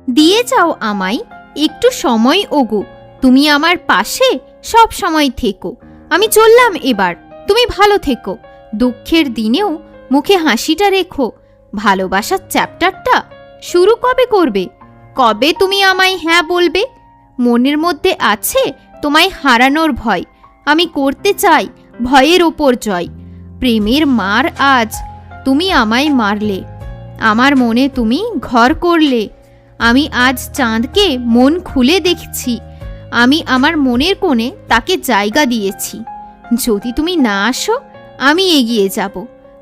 দিয়ে যাও আমায় একটু সময় ওগো, তুমি আমার পাশে সব সময় থেকো। আমি চললাম এবার, তুমি ভালো থেকো। দুঃখের দিনেও মুখে হাসিটা রেখো। ভালোবাসার চ্যাপ্টারটা শুরু কবে করবে? কবে তুমি আমায় হ্যাঁ বলবে? মনের মধ্যে আছে তোমায় হারানোর ভয়, আমি করতে চাই ভয়ের ওপর জয়। প্রেমের মার আজ তুমি আমায় মারলে, আমার মনে তুমি ঘর করলে। আমি আজ চাঁদকে মন খুলে দেখছি, আমি আমার মনের কোণে তাকে জায়গা দিয়েছি। যদি তুমি না আসো আমি এগিয়ে যাব,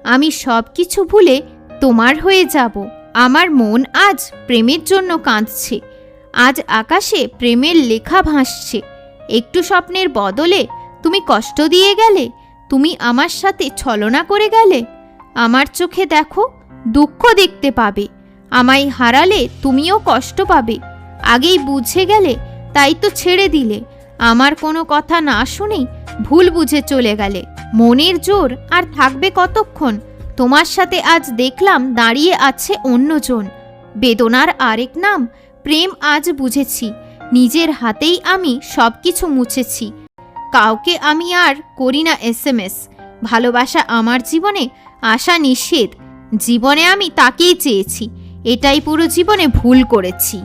আমি সব কিছু ভুলে তোমার হয়ে যাব। আমার মন আজ প্রেমের জন্য কাঁদছে, আজ আকাশে প্রেমের লেখা ভাসছে। একটু স্বপ্নের বদলে তুমি কষ্ট দিয়ে গেলে, তুমি আমার সাথে ছলনা করে গেলে। আমার চোখে দেখো দুঃখ দেখতে পাবে, আমায় হারালে তুমিও কষ্ট পাবে। আগেই বুঝে গেলে তাই তো ছেড়ে দিলে, আমার কোনো কথা না শুনেই ভুল বুঝে চলে গেলে। মনের জোর আর থাকবে কতক্ষণ, তোমার সাথে আজ দেখলাম দাঁড়িয়ে আছে অন্যজন। বেদনার আরেক নাম প্রেম আজ বুঝেছি, নিজের হাতেই আমি সব কিছু মুছেছি। কাউকে আমি আর করি না SMS, ভালোবাসা আমার জীবনে আসা নিষেধ। জীবনে আমি তাকেই চেয়েছি, এটাই পুরো জীবনে ভুল করেছি।